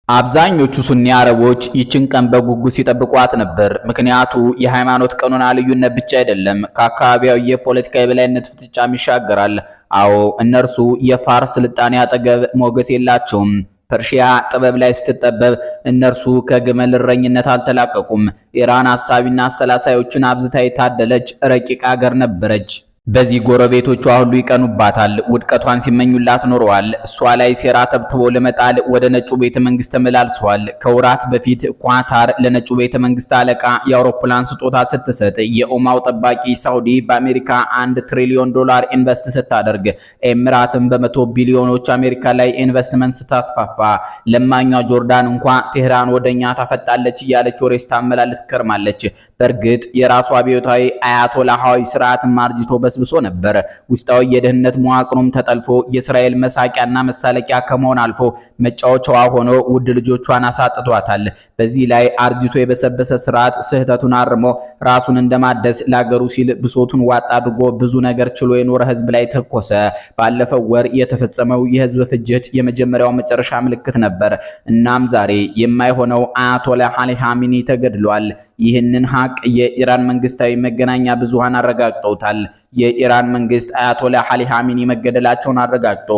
አብዛኞቹ ሱኒ አረቦች ይችን ቀን በጉጉት ሲጠብቋት ነበር። ምክንያቱ የሃይማኖት ቀኖና ልዩነት ብቻ አይደለም፣ ከአካባቢያዊ የፖለቲካ የበላይነት ፍጥጫም ይሻገራል። አዎ እነርሱ የፋርስ ስልጣኔ አጠገብ ሞገስ የላቸውም። ፐርሺያ ጥበብ ላይ ስትጠበብ እነርሱ ከግመል እረኝነት አልተላቀቁም። ኢራን አሳቢና አሰላሳዮችን አብዝታ የታደለች ረቂቅ አገር ነበረች። በዚህ ጎረቤቶቿ ሁሉ ይቀኑባታል፣ ውድቀቷን ሲመኙላት ኖረዋል። እሷ ላይ ሴራ ተብትቦ ለመጣል ወደ ነጩ ቤተ መንግስት ተመላልሰዋል። ከወራት በፊት ኳታር ለነጩ ቤተ መንግስት አለቃ የአውሮፕላን ስጦታ ስትሰጥ፣ የኡማው ጠባቂ ሳውዲ በአሜሪካ $1 ትሪሊዮን ኢንቨስት ስታደርግ፣ ኤሚራትም በመቶ ቢሊዮኖች አሜሪካ ላይ ኢንቨስትመንት ስታስፋፋ፣ ለማኛ ጆርዳን እንኳ ቴህራን ወደኛ ታፈጣለች እያለች ወሬ ስታመላልስ ከርማለች። በእርግጥ የራሷ አብዮታዊ አያቶላሃዊ ስርዓት ማርጅቶ ብሶ ነበር። ውስጣዊ የደህንነት መዋቅሩም ተጠልፎ የእስራኤል መሳቂያና መሳለቂያ ከመሆን አልፎ መጫወቻዋ ሆኖ ውድ ልጆቿን አሳጥቷታል። በዚህ ላይ አርጅቶ የበሰበሰ ስርዓት ስህተቱን አርሞ ራሱን እንደማደስ ላገሩ ሲል ብሶቱን ዋጥ አድርጎ ብዙ ነገር ችሎ የኖረ ህዝብ ላይ ተኮሰ። ባለፈው ወር የተፈጸመው የህዝብ ፍጅት የመጀመሪያው መጨረሻ ምልክት ነበር። እናም ዛሬ የማይሆነው አያቶላ አሊ ኻሜኒ ተገድሏል። ይህንን ሀቅ የኢራን መንግስታዊ መገናኛ ብዙሃን አረጋግጠውታል። የኢራን መንግስት አያቶላ አሊ ኻሜኒ መገደላቸውን አረጋግጦ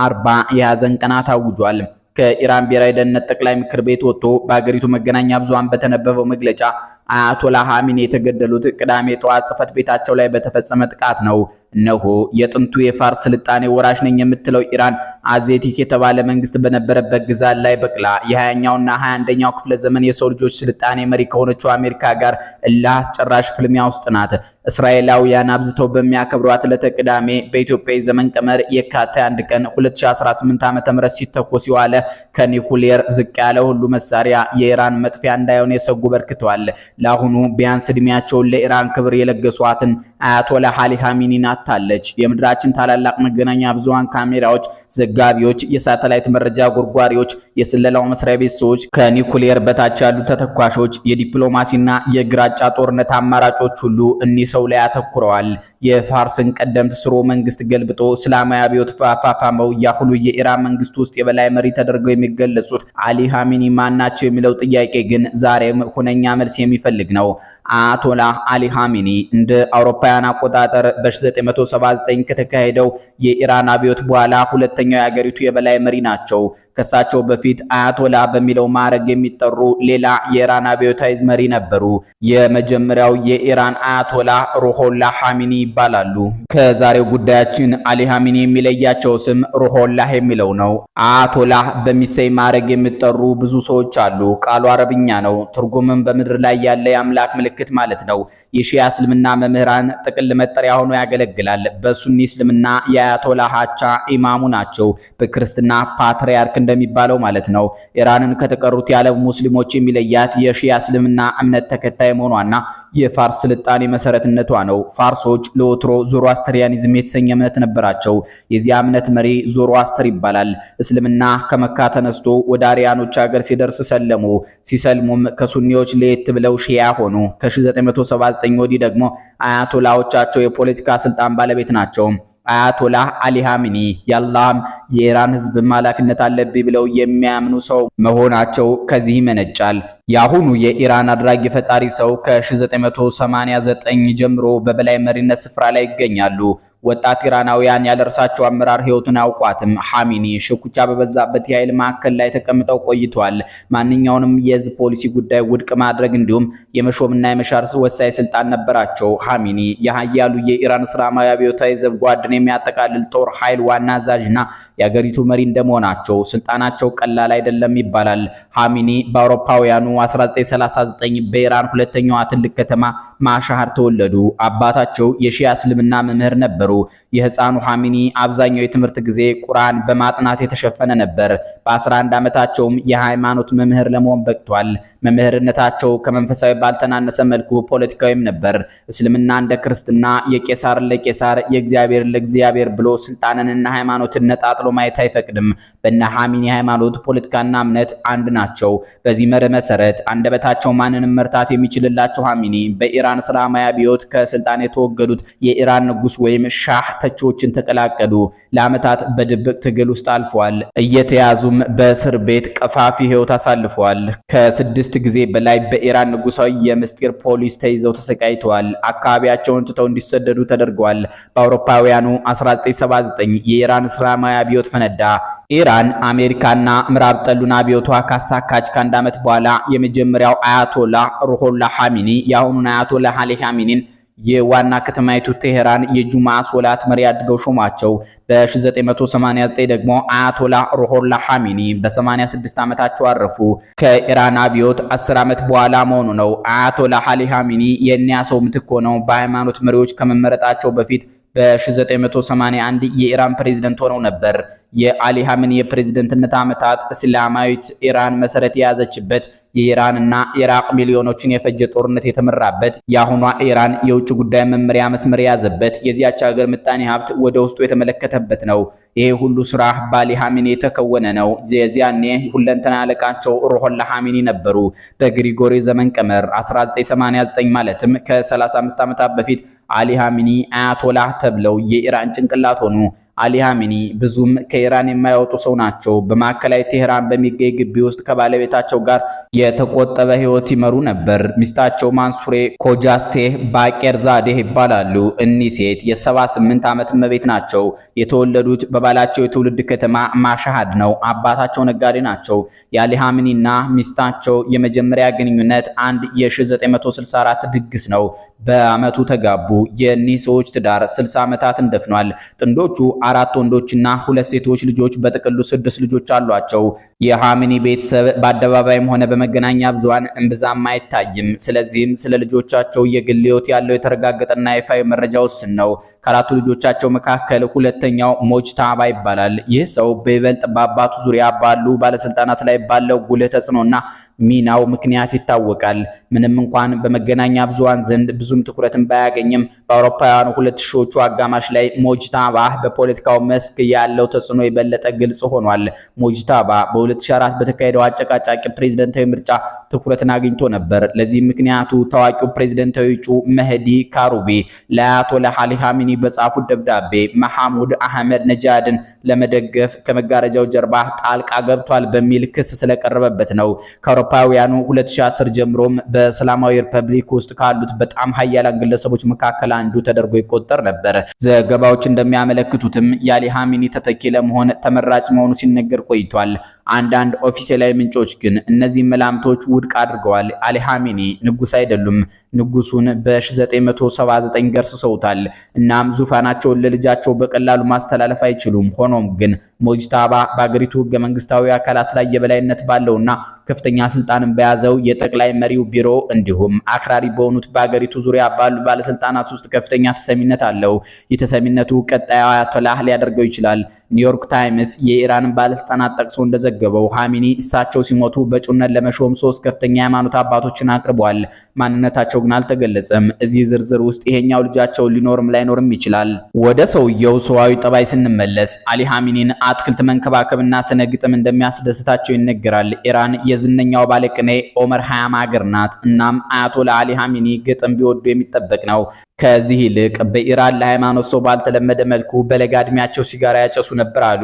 40 የሐዘን ቀናት አውጇል። ከኢራን ብሔራዊ ደህንነት ጠቅላይ ምክር ቤት ወጥቶ በአገሪቱ መገናኛ ብዙሃን በተነበበው መግለጫ አያቶላ ኻሜኒ የተገደሉት ቅዳሜ ጠዋት ጽፈት ቤታቸው ላይ በተፈጸመ ጥቃት ነው። እነሆ የጥንቱ የፋርስ ስልጣኔ ወራሽ ነኝ የምትለው ኢራን አዜቲክ የተባለ መንግስት በነበረበት ግዛት ላይ በቅላ የ20ኛውና 21ኛው ክፍለ ዘመን የሰው ልጆች ስልጣኔ መሪ ከሆነችው አሜሪካ ጋር እልህ አስጨራሽ ፍልሚያ ውስጥ ናት። እስራኤላውያን አብዝተው በሚያከብሯት ዕለተ ቅዳሜ በኢትዮጵያ ዘመን ቀመር የካቲት 1 ቀን 2018 ዓ.ም ሲተኮስ የዋለ ከኒኩሌር ዝቅ ያለ ሁሉ መሳሪያ የኢራን መጥፊያ እንዳይሆን የሰጉ በርክተዋል። ለአሁኑ ቢያንስ እድሜያቸውን ለኢራን ክብር የለገሷትን አያቶላ አሊ ኻሜኒን አታለች። የምድራችን ታላላቅ መገናኛ ብዙሃን ካሜራዎች፣ ዘጋቢዎች፣ የሳተላይት መረጃ ጎርጓሪዎች፣ የስለላው መስሪያ ቤት ሰዎች፣ ከኒኩሌር በታች ያሉ ተተኳሾች፣ የዲፕሎማሲና የግራጫ ጦርነት አማራጮች ሁሉ እኒህ ሰው ላይ አተኩረዋል። የፋርስን ቀደምት ስርወ መንግስት ገልብጦ እስላማዊ አብዮት ፋፋመው ያሁኑ የኢራን መንግስት ውስጥ የበላይ መሪ ተደርገው የሚገለጹት አሊ ኻሜኒ ማናቸው የሚለው ጥያቄ ግን ዛሬም ሁነኛ መልስ የሚፈልግ ነው። አያቶላ አሊ ኻሜኒ እንደ አውሮፓውያን አቆጣጠር በ1979 ከተካሄደው የኢራን አብዮት በኋላ ሁለተኛው የሀገሪቱ የበላይ መሪ ናቸው። ከሳቸው በፊት አያቶላ በሚለው ማዕረግ የሚጠሩ ሌላ የኢራን አብዮታዊ መሪ ነበሩ። የመጀመሪያው የኢራን አያቶላ ሩሆላ ኻሜኒ ይባላሉ። ከዛሬው ጉዳያችን አሊ ኻሜኒ የሚለያቸው ስም ሩሆላህ የሚለው ነው። አያቶላ በሚሰይ ማዕረግ የሚጠሩ ብዙ ሰዎች አሉ። ቃሉ አረብኛ ነው። ትርጉምም በምድር ላይ ያለ የአምላክ ምልክት ማለት ነው። የሺያ እስልምና መምህራን ጥቅል መጠሪያ ሆኖ ያገለግላል። በሱኒ እስልምና የአያቶላ አቻ ኢማሙ ናቸው። በክርስትና ፓትሪያርክ እንደሚባለው ማለት ነው። ኢራንን ከተቀሩት የዓለም ሙስሊሞች የሚለያት የሺያ እስልምና እምነት ተከታይ መሆኗና የፋርስ ስልጣኔ መሰረትነቷ ነው። ፋርሶች ለወትሮ ዞሮአስትሪያኒዝም የተሰኘ እምነት ነበራቸው። የዚያ እምነት መሪ ዞሮአስትር ይባላል። እስልምና ከመካ ተነስቶ ወደ አርያኖች ሀገር ሲደርስ ሰለሙ። ሲሰልሙም ከሱኒዎች ለየት ብለው ሺያ ሆኑ። ከ1979 ወዲህ ደግሞ አያቶላዎቻቸው የፖለቲካ ስልጣን ባለቤት ናቸው። አያቶላ አሊ ኻሜኒ የአላህም የኢራን ህዝብ ኃላፊነት አለብኝ ብለው የሚያምኑ ሰው መሆናቸው ከዚህ ይመነጫል። ያሁኑ የኢራን አድራጊ ፈጣሪ ሰው ከ1989 ጀምሮ በበላይ መሪነት ስፍራ ላይ ይገኛሉ። ወጣት ኢራናውያን ያለርሳቸው አመራር ህይወቱን አውቋትም። ኻሜኒ ሽኩቻ በበዛበት የኃይል ማዕከል ላይ ተቀምጠው ቆይቷል። ማንኛውንም የህዝብ ፖሊሲ ጉዳይ ውድቅ ማድረግ እንዲሁም የመሾምና የመሻር ወሳኝ ስልጣን ነበራቸው። ኻሜኒ የሀያሉ የኢራን እስላማዊ አብዮታዊ ዘብ ጓድን የሚያጠቃልል ጦር ኃይል ዋና አዛዥና የአገሪቱ መሪ እንደመሆናቸው ስልጣናቸው ቀላል አይደለም ይባላል። ኻሜኒ በአውሮፓውያኑ 1939 በኢራን ሁለተኛዋ ትልቅ ከተማ ማሻሃር ተወለዱ። አባታቸው የሺያ እስልምና መምህር ነበሩ። የህፃኑ ኻሜኒ አብዛኛው የትምህርት ጊዜ ቁርአን በማጥናት የተሸፈነ ነበር። በ11 ዓመታቸውም የሃይማኖት መምህር ለመሆን በቅቷል። መምህርነታቸው ከመንፈሳዊ ባልተናነሰ መልኩ ፖለቲካዊም ነበር። እስልምና እንደ ክርስትና የቄሳር ለቄሳር የእግዚአብሔር ለእግዚአብሔር ብሎ ስልጣንንና ሃይማኖትን ነጣጥሎ ማየት አይፈቅድም። በእነ ኻሜኒ ሃይማኖት ፖለቲካና እምነት አንድ ናቸው። በዚህ መርህ መሰረት አንደበታቸው ማንንም መርታት የሚችልላቸው ኻሜኒ በኢራን እስላማዊ አብዮት ከስልጣን የተወገዱት የኢራን ንጉስ ወይም ሻህ ተቺዎችን ተቀላቀሉ። ለዓመታት በድብቅ ትግል ውስጥ አልፈዋል። እየተያዙም በእስር ቤት ቀፋፊ ህይወት አሳልፈዋል። ከ6 ጊዜ በላይ በኢራን ንጉሳዊ የምስጢር ፖሊስ ተይዘው ተሰቃይተዋል። አካባቢያቸውን ትተው እንዲሰደዱ ተደርገዋል። በአውሮፓውያኑ 1979 የኢራን እስላማዊ አብዮት ፈነዳ። ኢራን አሜሪካና ምዕራብ ጠሉን አብዮቷ ካሳካች ከአንድ ዓመት በኋላ የመጀመሪያው አያቶላ ሩሆላ ሐሚኒ የአሁኑን አያቶላ አሊ ሐሚኒን የዋና ከተማይቱ ቴሄራን የጁማ ሶላት መሪ አድርገው ሾማቸው። በ1989 ደግሞ አያቶላ ሩሆላ ሐሚኒ በ86 ዓመታቸው አረፉ። ከኢራን አብዮት 10 ዓመት በኋላ መሆኑ ነው። አያቶላ አሊ ሐሚኒ የእኒያ ሰው ምትክ ሆነው በሃይማኖት መሪዎች ከመመረጣቸው በፊት በ1981 የኢራን ፕሬዝዳንት ሆነው ነበር። የአሊ ሐሚኒ የፕሬዝዳንትነት ዓመታት እስላማዊት ኢራን መሰረት የያዘችበት የኢራንና ኢራቅ ሚሊዮኖችን የፈጀ ጦርነት የተመራበት የአሁኗ ኢራን የውጭ ጉዳይ መመሪያ መስመር የያዘበት የዚያች ሀገር ምጣኔ ሀብት ወደ ውስጡ የተመለከተበት ነው። ይሄ ሁሉ ስራ በአሊ ሐሚኒ የተከወነ ነው። የዚያኔ ሁለንተና አለቃቸው ሩሆላ ሐሚኒ ነበሩ። በግሪጎሪ ዘመን ቀመር 1989 ማለትም ከ35 ዓመታት በፊት አሊ ሐሚኒ አያቶላህ ተብለው የኢራን ጭንቅላት ሆኑ። አሊ ሐሚኒ ብዙም ከኢራን የማይወጡ ሰው ናቸው። በማዕከላዊ ቴህራን በሚገኝ ግቢ ውስጥ ከባለቤታቸው ጋር የተቆጠበ ህይወት ይመሩ ነበር። ሚስታቸው ማንሱሬ ኮጃስቴህ ባቄርዛዴህ ይባላሉ። እኒህ ሴት የ78 ዓመት እመቤት ናቸው። የተወለዱት በባላቸው የትውልድ ከተማ ማሻሃድ ነው። አባታቸው ነጋዴ ናቸው። የአሊ ሐሚኒና ሚስታቸው የመጀመሪያ ግንኙነት አንድ የ1964 ድግስ ነው። በአመቱ ተጋቡ። የእኒህ ሰዎች ትዳር 60 ዓመታትን ደፍኗል። ጥንዶቹ 4 ወንዶችና 2 ሴቶች ልጆች በጥቅሉ 6 ልጆች አሏቸው። የሐሚኒ ቤተሰብ በአደባባይም ሆነ በመገናኛ ብዙሃን እምብዛም አይታይም። ስለዚህም ስለ ልጆቻቸው የግል ህይወት ያለው የተረጋገጠና ይፋዊ መረጃ ውስን ነው። ከአራቱ ልጆቻቸው መካከል ሁለተኛው ሞጅታባ ይባላል። ይህ ሰው በይበልጥ በአባቱ ዙሪያ ባሉ ባለስልጣናት ላይ ባለው ጉልህ ተጽዕኖና ሚናው ምክንያት ይታወቃል። ምንም እንኳን በመገናኛ ብዙሃን ዘንድ ብዙም ትኩረትን ባያገኝም በአውሮፓውያኑ 2000ዎቹ አጋማሽ ላይ ሞጅታባ በፖለቲካው መስክ ያለው ተጽዕኖ የበለጠ ግልጽ ሆኗል። ሞጅታባ በ2004 በተካሄደው አጨቃጫቂ ፕሬዝዳንታዊ ምርጫ ትኩረትን አግኝቶ ነበር። ለዚህ ምክንያቱ ታዋቂው ፕሬዝዳንታዊ እጩ መህዲ ካሩቢ ለአያቶላህ አሊ ሐሚኒ በጻፉት ደብዳቤ መሐሙድ አህመድ ነጃድን ለመደገፍ ከመጋረጃው ጀርባ ጣልቃ ገብቷል በሚል ክስ ስለቀረበበት ነው። ከአውሮፓውያኑ 2010 ጀምሮም በእስላማዊ ሪፐብሊክ ውስጥ ካሉት በጣም ሀያላን ግለሰቦች መካከል አንዱ ተደርጎ ይቆጠር ነበር። ዘገባዎች እንደሚያመለክቱትም የአሊ ሐሚኒ ተተኪ ለመሆን ተመራጭ መሆኑ ሲነገር ቆይቷል። አንዳንድ ኦፊሴላዊ ምንጮች ግን እነዚህ መላምቶች ውድቅ አድርገዋል። አሊ ሐሚኒ ንጉስ አይደሉም። ንጉሱን በ1979 ገርስሰውታል። እናም ዙፋናቸውን ለልጃቸው በቀላሉ ማስተላለፍ አይችሉም። ሆኖም ግን ሞጅታባ በአገሪቱ ህገ መንግስታዊ አካላት ላይ የበላይነት ባለውና ከፍተኛ ስልጣንን በያዘው የጠቅላይ መሪው ቢሮ እንዲሁም አክራሪ በሆኑት በአገሪቱ ዙሪያ ባሉ ባለስልጣናት ውስጥ ከፍተኛ ተሰሚነት አለው። የተሰሚነቱ ቀጣዩ አያቶላህ ሊያደርገው ይችላል። ኒውዮርክ ታይምስ የኢራንን ባለስልጣናት ጠቅሶ እንደዘገበው ሐሚኒ እሳቸው ሲሞቱ በእጩነት ለመሾም 3 ከፍተኛ የሃይማኖት አባቶችን አቅርበዋል። ማንነታቸው ግን አልተገለጸም። እዚህ ዝርዝር ውስጥ ይሄኛው ልጃቸው ሊኖርም ላይኖርም ይችላል። ወደ ሰውየው ሰዋዊ ጠባይ ስንመለስ አሊ ሐሚኒን አትክልት መንከባከብና ስነ ግጥም እንደሚያስደስታቸው ይነገራል። ኢራን የዝነኛው ባለቅኔ ኦመር ሀያም ሀገር ናት። እናም አያቶላህ አሊ ሐሚኒ ግጥም ቢወዱ የሚጠበቅ ነው። ከዚህ ይልቅ በኢራን ለሃይማኖት ሰው ባልተለመደ መልኩ በለጋ እድሜያቸው ሲጋራ ያጨሱ ነበር አሉ።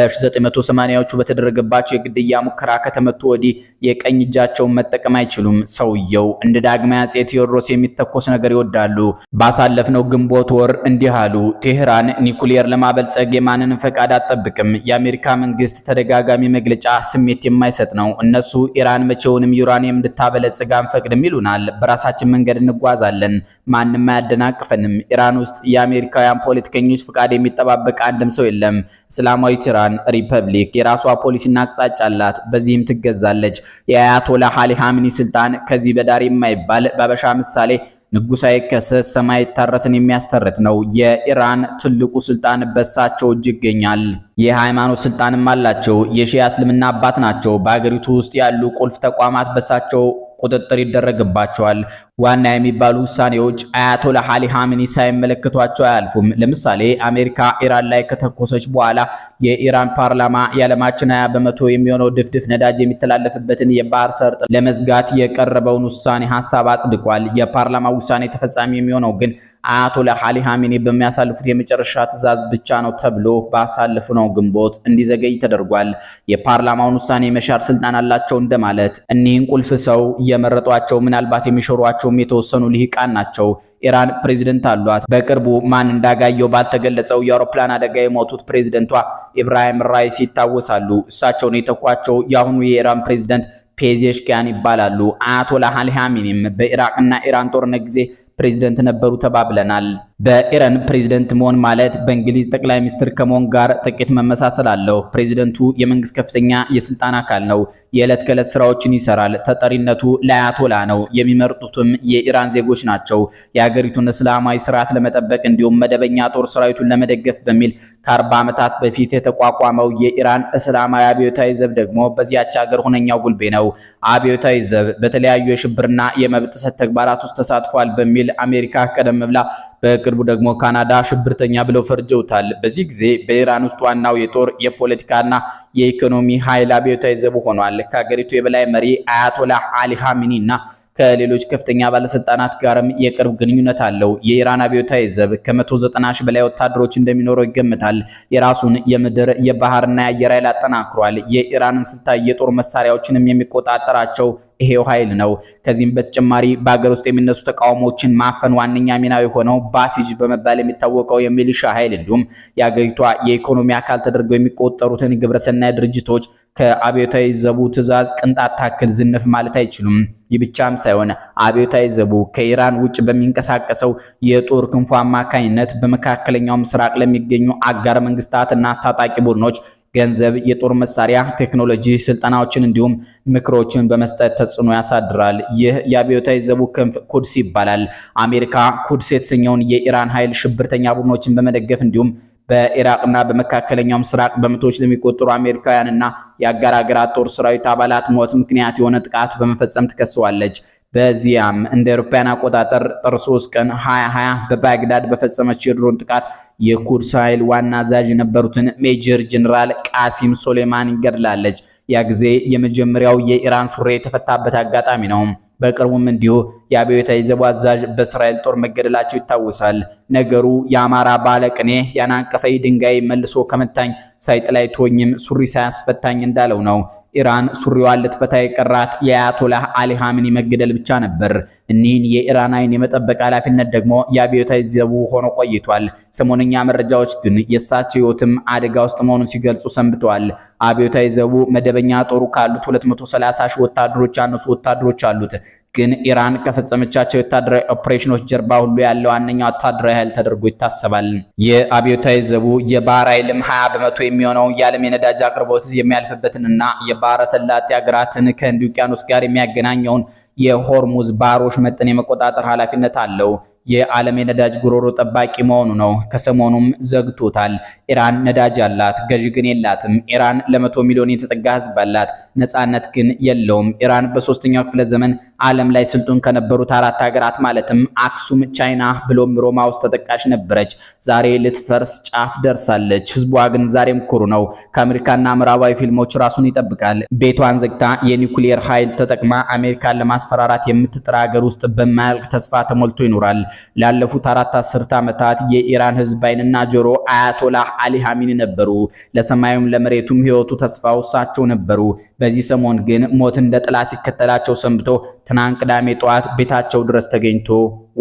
በ1980ዎቹ በተደረገባቸው የግድያ ሙከራ ከተመቱ ወዲህ የቀኝ እጃቸውን መጠቀም አይችሉም። ሰውየው እንደ ዳግማዊ አፄ ቴዎድሮስ የሚተኮስ ነገር ይወዳሉ። ባሳለፍነው ግንቦት ወር እንዲህ አሉ። ቴህራን ኒኩሊየር ለማበልጸግ የማንንም ፈቃድ አትጠብቅም። የአሜሪካ መንግስት ተደጋጋሚ መግለጫ ስሜት የማይሰጥ ነው። እነሱ ኢራን መቼውንም ዩራኒየም እንድታበለጽግ አንፈቅድም ይሉናል። በራሳችን መንገድ እንጓዛለን። ማንም አያደናቅፈንም። ኢራን ውስጥ የአሜሪካውያን ፖለቲከኞች ፍቃድ የሚጠባበቅ አንድም ሰው የለም። እስላማዊት ኢራን ሪፐብሊክ የራሷ ፖሊሲና አቅጣጫ አላት። በዚህም ትገዛለች። የአያቶላህ አሊ ሐሚኒ ስልጣን ከዚህ በዳር የማይባል በአበሻ ምሳሌ ንጉሥ አይከሰስ ሰማይ ይታረስን የሚያስተርት ነው። የኢራን ትልቁ ስልጣን በሳቸው እጅ ይገኛል። የሃይማኖት ስልጣንም አላቸው። የሺያ እስልምና አባት ናቸው። በአገሪቱ ውስጥ ያሉ ቁልፍ ተቋማት በሳቸው ቁጥጥር ይደረግባቸዋል። ዋና የሚባሉ ውሳኔዎች አያቶላህ አሊ ሐሚኒ ሳይመለከቷቸው አያልፉም። ለምሳሌ አሜሪካ ኢራን ላይ ከተኮሰች በኋላ የኢራን ፓርላማ የዓለማችን 20% የሚሆነው ድፍድፍ ነዳጅ የሚተላለፍበትን የባህር ሰርጥ ለመዝጋት የቀረበውን ውሳኔ ሐሳብ አጽድቋል። የፓርላማ ውሳኔ ተፈጻሚ የሚሆነው ግን አያቶላህ አሊ ኻሜኒ በሚያሳልፉት የመጨረሻ ትዕዛዝ ብቻ ነው ተብሎ ባሳለፍነው ግንቦት እንዲዘገይ ተደርጓል። የፓርላማውን ውሳኔ መሻር ስልጣን አላቸው እንደማለት። እኒህን ቁልፍ ሰው የመረጧቸው ምናልባት የሚሾሯቸውም የተወሰኑ ልሂቃን ናቸው። ኢራን ፕሬዝደንት አሏት። በቅርቡ ማን እንዳጋየው ባልተገለጸው የአውሮፕላን አደጋ የሞቱት ፕሬዝደንቷ ኢብራሂም ራይሲ ይታወሳሉ። እሳቸውን የተኳቸው የአሁኑ የኢራን ፕሬዝደንት ፔዜሽኪያን ይባላሉ። አያቶላህ አሊ ኻሜኒም በኢራቅና ኢራን ጦርነት ጊዜ ፕሬዝደንት ነበሩ ተባብለናል። በኢራን ፕሬዝደንት መሆን ማለት በእንግሊዝ ጠቅላይ ሚኒስትር ከመሆን ጋር ጥቂት መመሳሰል አለው። ፕሬዝደንቱ የመንግስት ከፍተኛ የስልጣን አካል ነው። የዕለት ከዕለት ስራዎችን ይሰራል። ተጠሪነቱ ለአያቶላ ነው። የሚመርጡትም የኢራን ዜጎች ናቸው። የሀገሪቱን እስላማዊ ስርዓት ለመጠበቅ እንዲሁም መደበኛ ጦር ሰራዊቱን ለመደገፍ በሚል ከ40 ዓመታት በፊት የተቋቋመው የኢራን እስላማዊ አብዮታዊ ዘብ ደግሞ በዚያች ሀገር ሁነኛው ጉልቤ ነው። አብዮታዊ ዘብ በተለያዩ የሽብርና የመብት ጥሰት ተግባራት ውስጥ ተሳትፏል በሚል አሜሪካ ቀደም ብላ በቅርቡ ደግሞ ካናዳ ሽብርተኛ ብለው ፈርጀውታል። በዚህ ጊዜ በኢራን ውስጥ ዋናው የጦር የፖለቲካና የኢኮኖሚ ኃይል አብዮታዊ ዘቡ ሆኗል። ከሀገሪቱ የበላይ መሪ አያቶላህ አሊ ኻሜኒና ከሌሎች ከፍተኛ ባለስልጣናት ጋርም የቅርብ ግንኙነት አለው። የኢራን አብዮታዊ ዘብ ከ190 ሺህ በላይ ወታደሮች እንደሚኖረው ይገምታል። የራሱን የምድር የባህርና የአየር ኃይል አጠናክሯል። የኢራንን ስልታዊ የጦር መሳሪያዎችንም የሚቆጣጠራቸው ይሄው ኃይል ነው። ከዚህም በተጨማሪ በአገር ውስጥ የሚነሱ ተቃውሞችን ማፈን ዋነኛ ሚናው የሆነው ባሲጅ በመባል የሚታወቀው የሚሊሻ ኃይል እንዲሁም የአገሪቷ የኢኮኖሚ አካል ተደርገው የሚቆጠሩትን ግብረሰናይ ድርጅቶች ከአብዮታዊ ዘቡ ትዕዛዝ ቅንጣት ታክል ዝንፍ ማለት አይችሉም። ይህ ብቻም ሳይሆን አብዮታዊ ዘቡ ከኢራን ውጭ በሚንቀሳቀሰው የጦር ክንፉ አማካኝነት በመካከለኛው ምስራቅ ለሚገኙ አጋር መንግስታትና ታጣቂ ቡድኖች ገንዘብ፣ የጦር መሳሪያ፣ ቴክኖሎጂ፣ ስልጠናዎችን እንዲሁም ምክሮችን በመስጠት ተጽዕኖ ያሳድራል። ይህ የአብዮታዊ ዘቡ ክንፍ ኩድስ ይባላል። አሜሪካ ኩድስ የተሰኘውን የኢራን ኃይል ሽብርተኛ ቡድኖችን በመደገፍ እንዲሁም በኢራቅና በመካከለኛው ምስራቅ በመቶዎች ለሚቆጠሩ አሜሪካውያንና የአጋር ሀገራት ጦር ሰራዊት አባላት ሞት ምክንያት የሆነ ጥቃት በመፈጸም ትከሰዋለች። በዚያም እንደ አውሮፓውያን አቆጣጠር ጥር 3 ቀን 2020 በባግዳድ በፈጸመች የድሮን ጥቃት የኩድስ ኃይል ዋና አዛዥ የነበሩትን ሜጀር ጀነራል ቃሲም ሶሌማን ይገድላለች። ያ ጊዜ የመጀመሪያው የኢራን ሱሪ የተፈታበት አጋጣሚ ነው። በቅርቡም እንዲሁ የአብዮታዊ ዘቡ አዛዥ በእስራኤል ጦር መገደላቸው ይታወሳል። ነገሩ የአማራ ባለቅኔ ያናቀፈኝ ድንጋይ መልሶ ከመታኝ ሳይጥላይ ቶኝም ሱሪ ሳያስፈታኝ እንዳለው ነው። ኢራን ሱሪዋን ልትፈታ የቀራት የአያቶላህ አሊ ኻሜኒ መገደል ብቻ ነበር። እኒህን የኢራን አይን የመጠበቅ ኃላፊነት ደግሞ የአብዮታዊ ዘቡ ሆኖ ቆይቷል። ሰሞነኛ መረጃዎች ግን የእሳቸው ሕይወትም አደጋ ውስጥ መሆኑን ሲገልጹ ሰንብተዋል። አብዮታዊ ዘቡ መደበኛ ጦሩ ካሉት 230 ሺህ ወታደሮች ያነሱ ወታደሮች አሉት። ግን ኢራን ከፈጸመቻቸው ወታደራዊ ኦፕሬሽኖች ጀርባ ሁሉ ያለው ዋነኛው ወታደራዊ ኃይል ተደርጎ ይታሰባል። የአብዮታዊ ዘቡ የባህር ኃይልም 20 በመቶ የሚሆነው የዓለም የነዳጅ አቅርቦት የሚያልፍበትንና የባህረ ሰላጤ ሀገራትን ከህንድ ውቅያኖስ ጋር የሚያገናኘውን የሆርሙዝ ባህሮች መጠን የመቆጣጠር ኃላፊነት አለው። የዓለም የነዳጅ ጉሮሮ ጠባቂ መሆኑ ነው። ከሰሞኑም ዘግቶታል። ኢራን ነዳጅ አላት፣ ገዢ ግን የላትም። ኢራን ለ100 ሚሊዮን የተጠጋ ህዝብ አላት፣ ነፃነት ግን የለውም። ኢራን በ3ኛው ክፍለ ዘመን ዓለም ላይ ስልጡን ከነበሩት 4 ሀገራት ማለትም አክሱም፣ ቻይና ብሎም ሮማ ውስጥ ተጠቃሽ ነበረች። ዛሬ ልትፈርስ ጫፍ ደርሳለች። ህዝቧ ግን ዛሬም ኩሩ ነው። ከአሜሪካና ምዕራባዊ ፊልሞች ራሱን ይጠብቃል። ቤቷን ዘግታ የኒውክሊየር ኃይል ተጠቅማ አሜሪካን ለማስፈራራት የምትጥር ሀገር ውስጥ በማያልቅ ተስፋ ተሞልቶ ይኖራል። ላለፉት 4 አስርት ዓመታት የኢራን ህዝብ አይንና ጆሮ አያቶላህ አሊ ኻሜኒ ነበሩ። ለሰማዩም ለመሬቱም ህይወቱ ተስፋው እሳቸው ነበሩ። በዚህ ሰሞን ግን ሞት እንደ ጥላ ሲከተላቸው ሰንብቶ ትናንት ቅዳሜ ጠዋት ቤታቸው ድረስ ተገኝቶ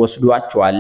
ወስዷቸዋል።